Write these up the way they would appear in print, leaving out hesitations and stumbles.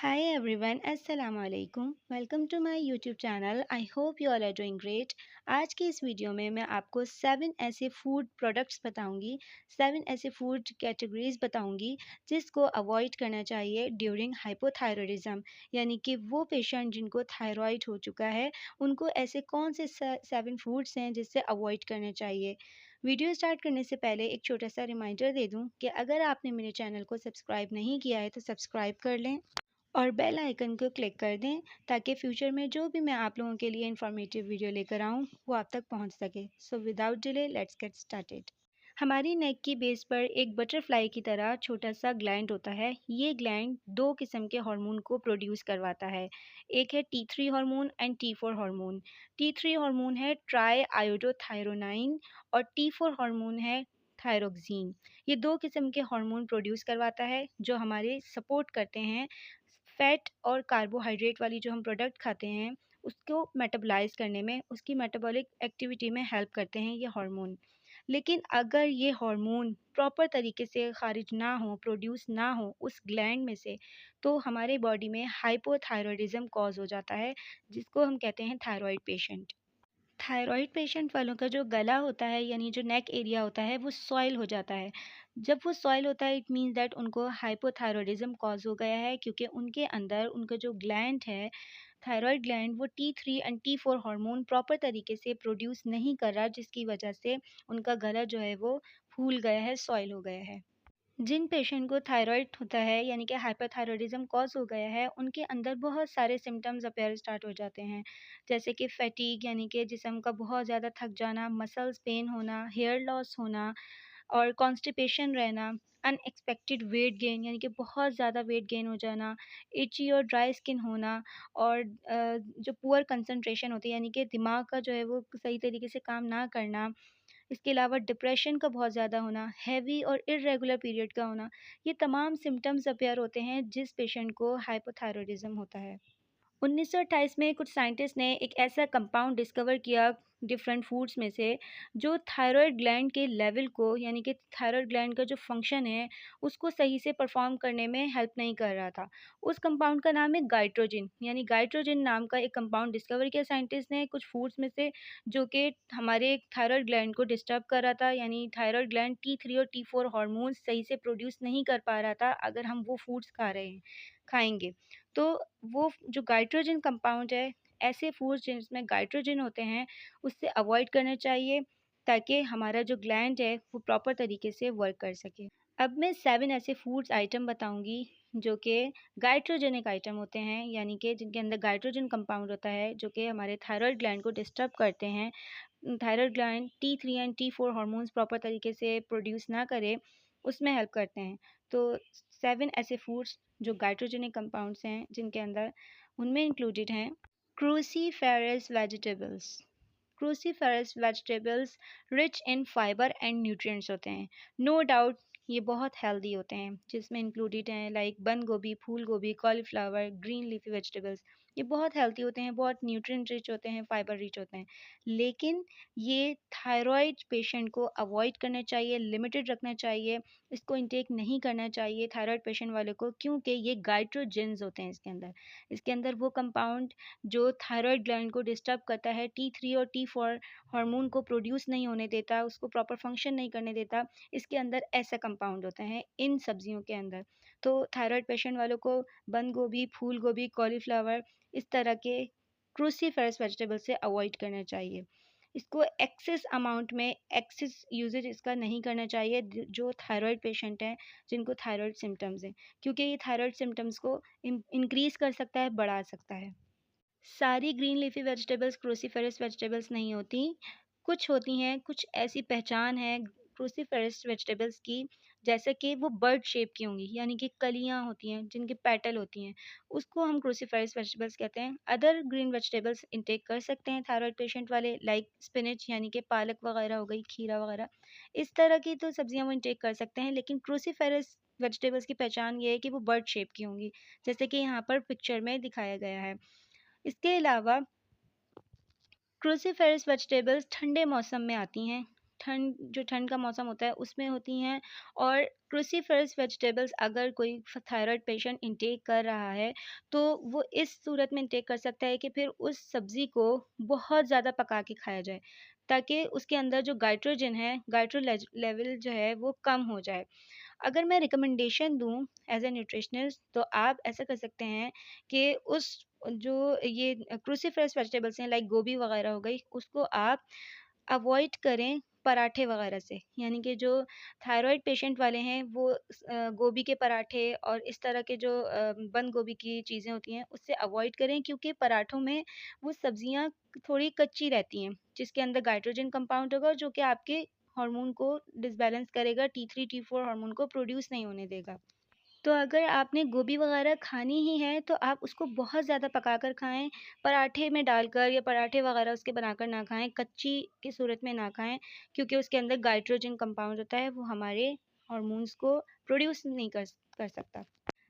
Hi everyone, अस्सलाम वालेकुम। Welcome to my YouTube channel. I hope you all are doing great. आज की इस वीडियो में मैं आपको 7 ऐसे फूड प्रोडक्ट्स बताऊंगी, 7 ऐसे फूड कैटेगरीज बताऊंगी जिसको अवॉइड करना चाहिए ड्यूरिंग हाइपोथायरॉयडिज्म। यानी कि वो पेशेंट जिनको थायराइड हो चुका है, उनको ऐसे कौन से 7 फूड्स हैं जिससे अवॉइड करना चाहिए। वीडियो स्टार्ट करने से पहले एक छोटा सा रिमाइंडर दे दूं कि अगर आपने मेरे चैनल को सब्सक्राइब नहीं किया है तो सब्सक्राइब कर लें और बेल आइकन को क्लिक कर दें ताकि फ्यूचर में जो भी मैं आप लोगों के लिए इन्फॉर्मेटिव वीडियो लेकर आऊँ वो आप तक पहुँच सके। So without delay let's get started. हमारी नेक की बेस पर एक बटरफ्लाई की तरह छोटा सा ग्लैंड होता है। ये ग्लैंड दो किस्म के हार्मोन को प्रोड्यूस करवाता है। एक है T3 hormone and T4 hormone. T3 hormone है ट्राई आयोडोथायरोनाइन और T4 हार्मोन है थायरोक्सिन। ये दो किस्म के हार्मोन प्रोड्यूस करवाता है जो हमारे सपोर्ट करते हैं फैट और कार्बोहाइड्रेट वाली जो हम प्रोडक्ट खाते हैं उसको मेटाबोलाइज करने में, उसकी मेटाबॉलिक एक्टिविटी में हेल्प करते हैं ये हार्मोन। लेकिन अगर ये हार्मोन प्रॉपर तरीके से खारिज ना हो, प्रोड्यूस ना हो उस ग्लैंड में से, तो हमारे बॉडी में हाइपोथायरॉयडिज्म कॉज हो जाता है, जिसको हम कहते हैं थायराइड पेशेंट। थायराइड पेशेंट वालों का जो गला होता है यानी जो नेक एरिया होता है वो सॉइल हो जाता है। जब वो सॉइल होता है इट मीन्स दैट उनको हाइपोथायरॉयडिज्म कॉज हो गया है, क्योंकि उनके अंदर उनका जो ग्लैंड है, थायराइड ग्लैंड, वो T3 and T4 hormone proper तरीके से प्रोड्यूस नहीं कर रहा, जिसकी वजह से उनका गला जो है वो फूल गया है, सॉइल हो गया है। जिन पेशेंट को थायराइड होता है यानी कि हाइपरथायरॉयडिज्म कॉज हो गया है, उनके अंदर बहुत सारे सिम्टम्स अपीयर स्टार्ट हो जाते हैं, जैसे कि फैटीग यानी कि जिस्म का बहुत ज़्यादा थक जाना, मसल्स पेन होना, हेयर लॉस होना और कॉन्स्टिपेशन रहना, अनएक्सपेक्टेड वेट गेन यानी कि बहुत ज़्यादा वेट गेन हो जाना, इची और ड्राई स्किन होना और जो पुअर कंसंट्रेशन होती है यानी कि दिमाग का जो है वो सही तरीके से काम ना करना। इसके अलावा डिप्रेशन का बहुत ज़्यादा होना, हैवी और इर्रेगुलर पीरियड का होना, ये तमाम सिम्टम्स अपीयर होते हैं जिस पेशेंट को हाइपोथायरॉयडिज्म होता है। 1928 में कुछ साइंटिस्ट ने एक ऐसा कंपाउंड डिस्कवर किया डिफरेंट फूड्स में से, जो थायराइड ग्लैंड के लेवल को यानी कि थायराइड ग्लैंड का जो फंक्शन है उसको सही से परफॉर्म करने में हेल्प नहीं कर रहा था। उस कंपाउंड का नाम है गाइट्रोजिन। यानी गाइट्रोजिन नाम का एक कंपाउंड डिस्कवर किया साइंटिस्ट ने कुछ फूड्स में से, जो कि हमारे थायराइड ग्लैंड को डिस्टर्ब कर रहा था। यानी थायराइड ग्लैंड T3 और T4 हार्मोन्स सही से प्रोड्यूस नहीं कर पा रहा था अगर हम वो फूड्स खाएंगे। तो वो जो गाइट्रोजन कंपाउंड है, ऐसे फूड्स जिसमें गाइट्रोजन होते हैं उससे अवॉइड करना चाहिए, ताकि हमारा जो ग्लैंड है वो प्रॉपर तरीके से वर्क कर सके। अब मैं 7 ऐसे फूड्स आइटम बताऊंगी जो कि गाइट्रोजेनिक आइटम होते हैं, यानी कि जिनके अंदर गाइट्रोजन कंपाउंड होता है, जो कि हमारे थायराइड ग्लैंड को डिस्टर्ब करते हैं। Thyroid gland T3 and T4 hormones proper तरीके से प्रोड्यूस ना करे, उसमें हेल्प करते हैं। तो 7 ऐसे फूड्स जो गाइट्रोजेनिक कंपाउंड्स हैं जिनके अंदर, उनमें इंक्लूडेड हैं cruciferous vegetables. Cruciferous vegetables rich in fibre and nutrients होते हैं। नो डाउट ये बहुत हेल्दी होते हैं, जिसमें इंक्लूडेड हैं लाइक बंद गोभी, फूल गोभी, कॉलीफ्लावर, ग्रीन लीफी वेजिटेबल्स। ये बहुत हेल्दी होते हैं, बहुत न्यूट्रिएंट रिच होते हैं, फाइबर रिच होते हैं। लेकिन ये थायराइड पेशेंट को अवॉइड करना चाहिए, लिमिटेड रखना चाहिए, इसको इंटेक नहीं करना चाहिए थायराइड पेशेंट वाले को, क्योंकि ये गाइट्रोजेंस होते हैं इसके अंदर वो कंपाउंड जो थायराइड ग्लैंड को डिस्टर्ब करता है, T3 और T4 हार्मोन को प्रोड्यूस नहीं होने देता, उसको प्रॉपर फंक्शन नहीं करने देता। इसके अंदर ऐसा कंपाउंड होता है इन सब्जियों के अंदर। तो थायराइड पेशेंट वालों को बंद गोभी, फूल गोभी, कॉलीफ्लावर, इस तरह के क्रूसीफेरस वेजिटेबल से अवॉइड करना चाहिए। इसको एक्सेस अमाउंट में, एक्सेस यूजेज इसका नहीं करना चाहिए जो थायराइड पेशेंट हैं, जिनको थायराइड सिम्टम्स हैं, क्योंकि ये थायराइड सिम्टम्स को इंक्रीज कर सकता है, बढ़ा सकता है। सारी green leafy vegetables cruciferous vegetables नहीं होती, कुछ होती हैं, कुछ ऐसी पहचान है क्रूसीफेरस वेजिटेबल्स की, जैसे कि वो बर्ड शेप की होंगी, यानी कि कलियां होती हैं जिनके पेटल होती हैं, उसको हम क्रूसीफेरस वेजिटेबल्स कहते हैं। अदर ग्रीन वेजिटेबल्स इंटेक कर सकते हैं थायराइड पेशेंट वाले, लाइक स्पिनच यानी कि पालक वगैरह हो गई, खीरा वगैरह, इस तरह की तो सब्जियां वो इंटेक कर सकते हैं। लेकिन क्रूसीफेरस वेजिटेबल्स की पहचान ये है कि वो बर्ड शेप की होंगी, जैसे कि यहाँ पर पिक्चर में दिखाया गया है। इसके अलावा क्रूसीफेरस वेजिटेबल्स ठंडे मौसम में आती हैं। ठंड का मौसम होता है उसमें होती हैं। और क्रूसीफरस वेजिटेबल्स अगर कोई थायराइड पेशेंट इंटेक कर रहा है तो वो इस सूरत में इंटेक कर सकता है कि फिर उस सब्ज़ी को बहुत ज़्यादा पका के खाया जाए, ताकि उसके अंदर जो गाइट्रोजन है, लेवल जो है वो कम हो जाए। अगर मैं रिकमेंडेशन दूँ एज़ अ न्यूट्रिशनिस्ट, तो आप ऐसा कर सकते हैं कि उस जो ये क्रूसीफरस वेजिटेबल्स हैं लाइक गोभी वगैरह हो गई, उसको आप अवॉइड करें पराठे वगैरह से। यानी कि जो थायरॉइड पेशेंट वाले हैं वो गोभी के पराठे और इस तरह के जो बंद गोभी की चीज़ें होती हैं उससे अवॉइड करें, क्योंकि पराठों में वो सब्जियां थोड़ी कच्ची रहती हैं जिसके अंदर नाइट्रोजन कंपाउंड होगा जो कि आपके हार्मोन को डिसबैलेंस करेगा, T3 T4 हार्मोन को प्रोड्यूस नहीं होने देगा। तो अगर आपने गोभी वगैरह खानी ही है तो आप उसको बहुत ज़्यादा पकाकर खाएँ, पराठे में डालकर या पराठे वगैरह उसके बनाकर ना खाएँ, कच्ची की सूरत में ना खाएँ, क्योंकि उसके अंदर नाइट्रोजन कंपाउंड होता है, वो हमारे हॉर्मोन्स को प्रोड्यूस नहीं कर सकता।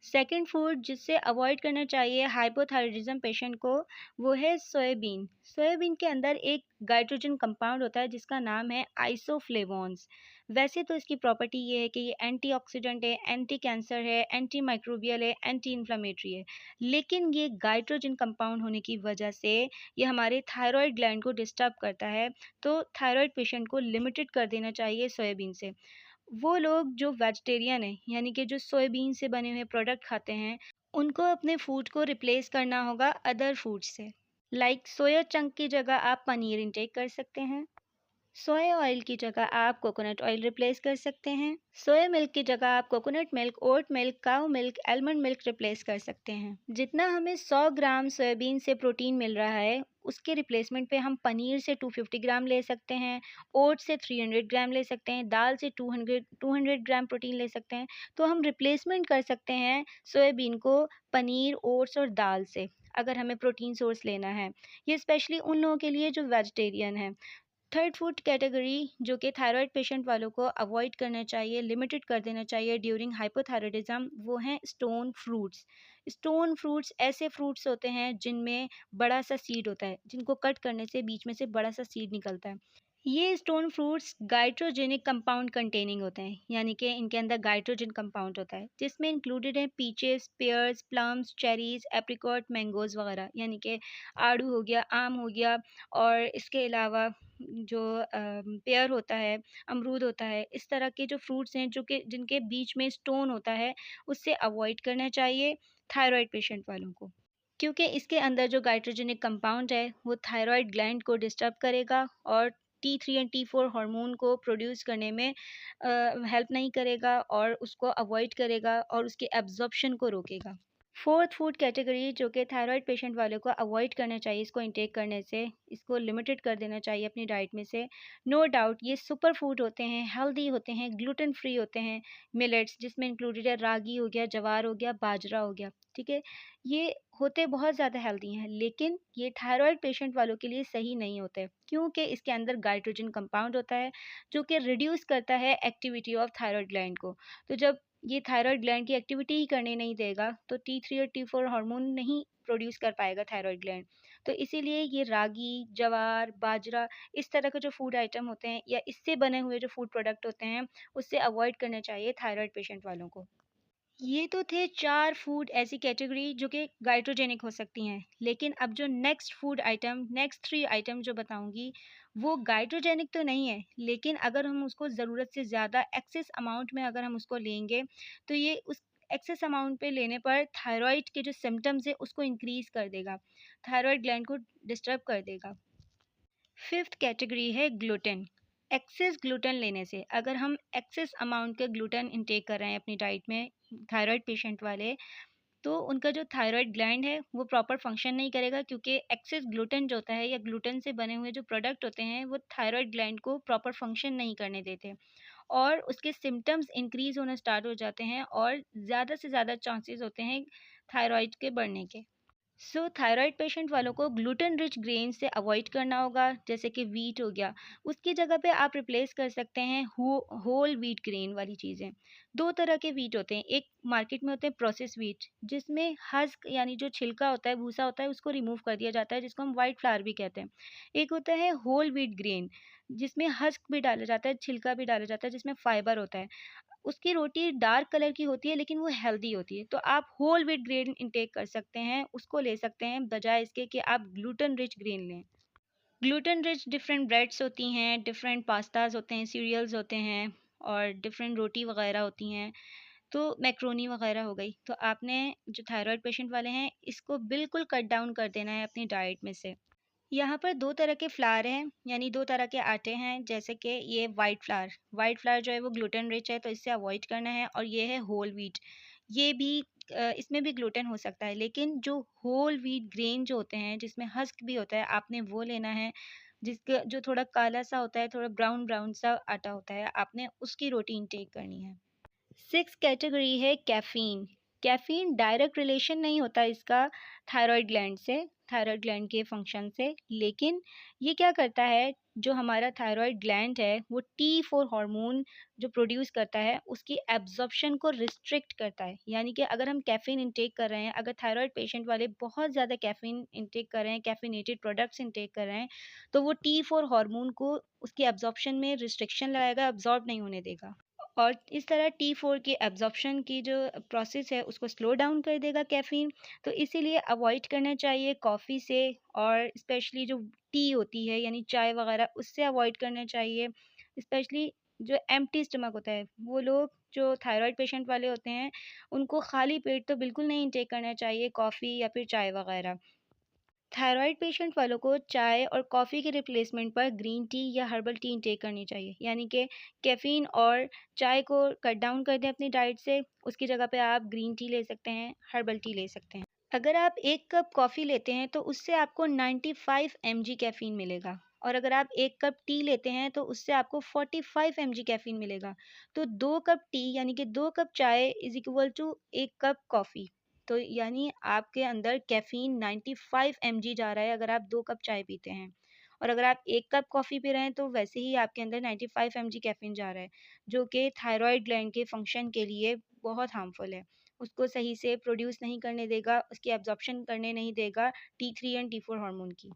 सेकंड फूड जिससे अवॉइड करना चाहिए हाइपोथायराइडिज्म पेशेंट को, वो है सोयाबीन। सोयाबीन के अंदर एक नाइट्रोजन कंपाउंड होता है जिसका नाम है आइसोफ्लेवोन्स। वैसे तो इसकी प्रॉपर्टी ये है कि ये एंटीऑक्सीडेंट है, एंटी कैंसर है, एंटी माइक्रोबियल है, एंटी इन्फ्लेमेटरी है। लेकिन ये नाइट्रोजन कंपाउंड होने की वजह से ये हमारे थायराइड ग्लैंड को डिस्टर्ब करता है। तो थायराइड पेशेंट को लिमिटेड कर देना चाहिए सोयाबीन से। वो लोग जो वेजिटेरियन हैं, यानी कि जो सोयाबीन से बने हुए प्रोडक्ट खाते हैं, उनको अपने फूड को रिप्लेस करना होगा अदर फूड से। लाइक सोया चंक की जगह आप पनीर इंटेक कर सकते हैं। सोया ऑयल की जगह आप कोकोनट ऑयल रिप्लेस कर सकते हैं। सोया मिल्क की जगह आप कोकोनट मिल्क, ओट मिल्क, काऊ मिल्क, आलमंड मिल्क रिप्लेस कर सकते हैं। जितना हमें 100 ग्राम सोयाबीन से प्रोटीन मिल रहा है, उसके रिप्लेसमेंट पे हम पनीर से 250 ग्राम ले सकते हैं, ओट से 300 ग्राम ले सकते हैं, दाल से 200 ग्राम प्रोटीन ले सकते हैं। तो हम रिप्लेसमेंट कर सकते हैं सोयाबीन को पनीर, ओट्स और दाल से, अगर हमें प्रोटीन सोर्स लेना है। ये स्पेशली उन लोगों के लिए जो वेजिटेरियन हैं। थर्ड फूड कैटेगरी जो कि थायराइड पेशेंट वालों को अवॉइड करना चाहिए, लिमिटेड कर देना चाहिए ड्यूरिंग हाइपोथायराइडिज्म, वो हैं स्टोन फ्रूट्स। स्टोन फ्रूट्स ऐसे फ्रूट्स होते हैं जिनमें बड़ा सा सीड होता है, जिनको कट करने से बीच में से बड़ा सा सीड निकलता है। ये स्टोन फ्रूट्स गाइट्रोजेनिक कंपाउंड कंटेनिंग होते हैं, यानी कि इनके अंदर गाइट्रोजन कंपाउंड होता है, जिसमें इंक्लूडेड है peaches, pairs, plums, cherries, apricot, mangoes वगैरह, यानी कि आड़ू हो गया, आम हो गया। और इसके अलावा जो पेयर होता है, अमरूद होता है, इस तरह के जो फ्रूट्स हैं जो कि जिनके बीच में स्टोन होता है, उससे अवॉइड करना चाहिए थायराइड पेशेंट वालों को, क्योंकि इसके अंदर जो गाइट्रोजेनिक कंपाउंड है वो थायराइड ग्लैंड को डिस्टर्ब करेगा और T3 and T4 हार्मोन को प्रोड्यूस करने में हेल्प नहीं करेगा और उसको अवॉइड करेगा और उसके एब्जॉर्प्शन को रोकेगा। फोर्थ फूड कैटेगरी जो कि थायराइड पेशेंट वालों को अवॉइड करना चाहिए, इसको इंटेक करने से, इसको लिमिटेड कर देना चाहिए अपनी डाइट में से। नो डाउट ये सुपर फूड होते हैं, हेल्दी होते हैं, ग्लूटेन फ्री होते हैं। मिलेट्स जिसमें इंक्लूडेड है रागी हो गया, जवार हो गया, बाजरा हो गया, ठीक है। ये होते बहुत ज़्यादा हेल्दी हैं, लेकिन ये थायराइड पेशेंट वालों के लिए सही नहीं होते, क्योंकि इसके अंदर गाइट्रोजन कंपाउंड होता है जो कि रिड्यूस करता है एक्टिविटी ऑफ थायराइड ग्लैंड को। तो जब ये थायराइड ग्लैंड की एक्टिविटी ही करने नहीं देगा तो T3 और T4 हार्मोन नहीं प्रोड्यूस कर पाएगा थायराइड ग्लैंड। तो इसीलिए ये रागी, जवार, बाजरा, इस तरह के जो फूड आइटम होते हैं या इससे बने हुए जो फूड प्रोडक्ट होते हैं, उससे अवॉइड करना चाहिए थायराइड पेशेंट वालों को। ये तो थे 4 फूड ऐसी कैटेगरी जो कि गाइट्रोजेनिक हो सकती हैं, लेकिन अब जो नेक्स्ट 3 आइटम जो बताऊंगी, वो गाइट्रोजेनिक तो नहीं है, लेकिन अगर हम उसको ज़रूरत से ज़्यादा एक्सेस अमाउंट में अगर हम उसको लेंगे, तो ये उस एक्सेस अमाउंट पे लेने पर थायराइड के जो सिम्टम्स है उसको इंक्रीज़ कर देगा, थायराइड ग्लैंड को डिस्टर्ब कर देगा। फिफ्थ कैटेगरी है ग्लूटेन। एक्सेस ग्लूटेन लेने से, अगर हम एक्सेस अमाउंट के ग्लूटेन इंटेक कर रहे हैं अपनी डाइट में, थायराइड पेशेंट वाले, तो उनका जो थायराइड ग्लैंड है वो प्रॉपर फंक्शन नहीं करेगा, क्योंकि एक्सेस ग्लूटेन जो होता है या ग्लूटेन से बने हुए जो प्रोडक्ट होते हैं वो थायराइड ग्लैंड को प्रॉपर फंक्शन नहीं करने देते और उसके सिम्टम्स इंक्रीज होना स्टार्ट हो जाते हैं और ज़्यादा से ज़्यादा चांसेस होते हैं थायराइड के बढ़ने के। थायराइड पेशेंट वालों को ग्लूटेन रिच ग्रेन से अवॉइड करना होगा, जैसे कि वीट हो गया, उसकी जगह पे आप रिप्लेस कर सकते हैं होल व्हीट ग्रेन वाली चीज़ें। 2 तरह के व्हीट होते हैं, एक मार्केट में होते हैं प्रोसेस्ड व्हीट, जिसमें हस्क यानी जो छिलका होता है, भूसा होता है, उसको रिमूव कर दिया जाता है, जिसको हम व्हाइट फ्लावर भी कहते हैं। एक होता है होल व्हीट ग्रेन, जिसमें हस्क भी डाला जाता है, छिलका भी डाला जाता है, जिसमें फाइबर होता है। उसकी रोटी डार्क कलर की होती है, लेकिन वो हेल्दी होती है। तो आप होल व्हीट ग्रेन इंटेक कर सकते हैं, उसको ले सकते हैं, बजाय इसके कि आप ग्लूटेन रिच ग्रेन लें। ग्लूटेन रिच डिफरेंट ब्रेड्स होती हैं, डिफरेंट पास्ताज होते हैं, सीरियल्स होते हैं, और डिफरेंट रोटी वगैरह होती हैं, तो मैक्रोनी वगैरह हो गई। तो आपने जो थायराइड पेशेंट वाले हैं, इसको बिल्कुल कट डाउन कर देना है अपनी डाइट में से। यहाँ पर 2 तरह के फ्लावर हैं, यानी 2 तरह के आटे हैं, जैसे कि ये व्हाइट फ्लावर जो है वो ग्लूटेन रिच है, तो इससे अवॉइड करना है, और ये है होल व्हीट। ये भी इसमें भी ग्लूटेन हो सकता है, लेकिन जो होल व्हीट ग्रेन जो होते हैं, जिसमें हस्क भी होता है, आपने वो लेना है। जिसका जो थोड़ा काला-सा होता है, थोड़ा ब्राउन ब्राउन सा आटा होता है, आपने उसकी रोटी इनटेक करनी है। 6 कैटेगरी है कैफ़ीन। कैफ़ीन डायरेक्ट रिलेशन नहीं होता इसका थायरॉइड ग्लैंड के फंक्शन से, लेकिन ये क्या करता है, जो हमारा थायरॉइड ग्लैंड है, वो T4 हार्मोन जो प्रोड्यूस करता है, उसकी एब्ज़ॉर्प्शन को रिस्ट्रिक्ट करता है। यानी कि अगर हम कैफ़ीन इंटेक कर रहे हैं, अगर थायरॉइड पेशेंट वाले बहुत ज़्यादा कैफ़ीन इंटेक कर रहे हैं, कैफ़ीनेटेड प्रोडक्ट्स इंटेक कर रहे हैं, तो वो T4 हार्मोन को उसकी एब्ज़ॉर्प्शन में रिस्ट्रिक्शन लगाएगा, एब्ज़ॉर्ब नहीं होने देगा। और इस तरह T4 की एब्ज़ॉर्प्शन की जो प्रोसेस है, उसको स्लो डाउन कर देगा कैफ़ीन। तो इसीलिए अवॉइड करना चाहिए कॉफ़ी से, और स्पेशली जो टी होती है यानी चाय वग़ैरह, उससे अवॉइड करना चाहिए। स्पेशली जो एम्प्टी स्टमक होता है, वो लोग जो थायरॉइड पेशेंट वाले होते हैं, उनको खाली पेट तो बिल्कुल नहीं इंटेक करना चाहिए कॉफ़ी या फिर चाय वग़ैरह। थायरॉइड पेशेंट वालों को चाय और कॉफ़ी के रिप्लेसमेंट पर ग्रीन टी या हर्बल टी इंटेक करनी चाहिए, यानी कि कैफ़ीन और चाय को कट डाउन कर दें अपनी डाइट से, उसकी जगह पे आप ग्रीन टी ले सकते हैं, हर्बल टी ले सकते हैं। अगर आप 1 कप कॉफ़ी लेते हैं, तो उससे आपको 95 mg कैफ़ीन मिलेगा, और अगर आप 1 कप टी लेते हैं, तो उससे आपको 45 mg कैफ़ीन मिलेगा। तो 2 कप टी यानी कि 2 cup chai is equal to 1 cup coffee. तो यानी आपके अंदर कैफ़ीन 95 mg जा रहा है, अगर आप 2 कप चाय पीते हैं। और अगर आप 1 कप कॉफ़ी पी रहे हैं, तो वैसे ही आपके अंदर 95 mg कैफ़ीन जा रहा है, जो कि थायरॉइड ग्लैंड के फंक्शन के लिए बहुत हार्मफुल है। उसको सही से प्रोड्यूस नहीं करने देगा, उसकी एब्ज़ॉर्प्शन करने नहीं देगा T3 एंड T4 हार्मोन की।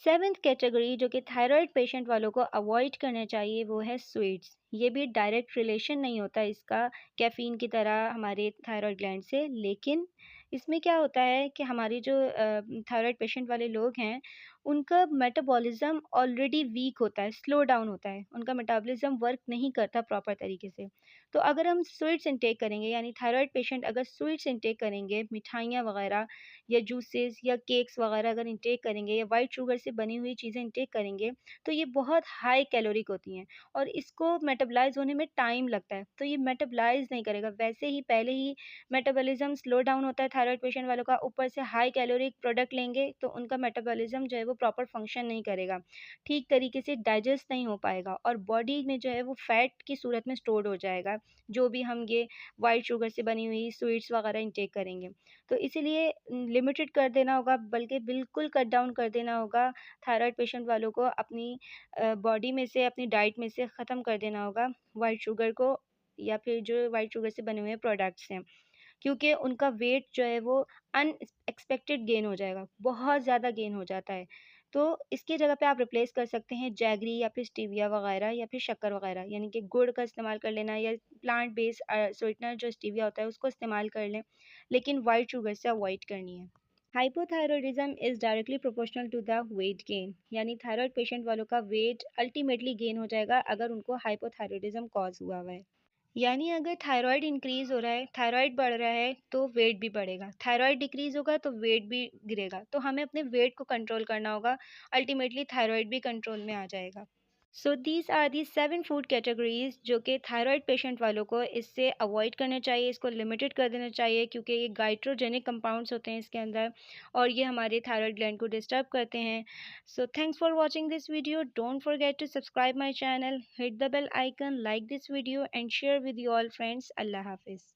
7th कैटेगरी जो कि थायरॉइड पेशेंट वालों को अवॉइड करना चाहिए, वो है स्वीट्स। ये भी डायरेक्ट रिलेशन नहीं होता इसका कैफ़ीन की तरह हमारे थायरॉइड ग्लैंड से, लेकिन इसमें क्या होता है कि हमारे जो थायरॉइड पेशेंट वाले लोग हैं, उनका मेटाबॉलिज़्म ऑलरेडी वीक होता है, स्लो डाउन होता है, उनका मेटाबॉलिज़्म वर्क नहीं करता प्रॉपर तरीके से। तो अगर हम स्वीट्स इंटेक करेंगे, यानी थायरॉइड पेशेंट अगर स्वीट्स इंटेक करेंगे, मिठाइयाँ वगैरह या जूसेस या केक्स वगैरह अगर इंटेक करेंगे, या वाइट शुगर से बनी हुई चीज़ें इंटेक करेंगे, तो ये बहुत हाई कैलोरिक होती हैं, और इसको मेटाबॉलाइज़ होने में टाइम लगता है, तो ये मेटाबॉलाइज़ नहीं करेगा। वैसे ही पहले ही मेटाबॉलिज़्म स्लो डाउन होता है थायरॉइड पेशेंट वालों का, ऊपर से हाई कैलोरिक प्रोडक्ट लेंगे, तो उनका मेटाबॉलिज़्म जो है वो प्रॉपर फंक्शन नहीं करेगा, ठीक तरीके से डाइजेस्ट नहीं हो पाएगा, और बॉडी में जो है वो फैट की सूरत में स्टोर्ड हो जाएगा, जो भी हम ये वाइट शुगर से बनी हुई स्वीट्स वगैरह इंटेक करेंगे। तो इसीलिए लिमिटेड कर देना होगा, बल्कि बिल्कुल कट डाउन कर देना होगा। थायरॉइड पेशेंट वालों को अपनी बॉडी में से, अपनी डाइट में से ख़त्म कर देना होगा वाइट शुगर को, या फिर जो वाइट शुगर से बने हुए प्रोडक्ट्स हैं, क्योंकि उनका वेट जो है वो अनएक्सपेक्टेड गेन हो जाएगा, बहुत ज़्यादा गेन हो जाता है। तो इसकी जगह पे आप रिप्लेस कर सकते हैं जैगरी या फिर स्टीविया वगैरह, या फिर शक्कर वगैरह, यानी कि गुड़ का इस्तेमाल कर लेना, या प्लांट बेस्ड स्वीटनर जो स्टीविया होता है उसको इस्तेमाल कर लें, लेकिन वाइट शुगर से अवॉइड करनी है। Hypothyroidism is directly proportional to the weight gain, यानी थायराइड पेशेंट वालों का वेट अल्टीमेटली गेन हो जाएगा अगर उनको हाइपोथायरॉयडिज्म कॉज हुआ हुआ है। यानी अगर थायराइड इंक्रीज़ हो रहा है, थायराइड बढ़ रहा है, तो वेट भी बढ़ेगा, थायराइड डिक्रीज़ होगा तो वेट भी गिरेगा। तो हमें अपने वेट को कंट्रोल करना होगा, अल्टीमेटली थायराइड भी कंट्रोल में आ जाएगा। So these are the 7 food categories जो कि थायराइड पेशेंट वालों को इससे अवॉइड करना चाहिए, इसको लिमिटेड कर देना चाहिए, क्योंकि ये गाइट्रोजेनिक कंपाउंड्स होते हैं इसके अंदर, और ये हमारे थायराइड ग्लैंड को डिस्टर्ब करते हैं। So thanks for watching this video, don't forget to subscribe my channel, hit the bell icon, like this video and share with you all friends. Allah हाफिज़।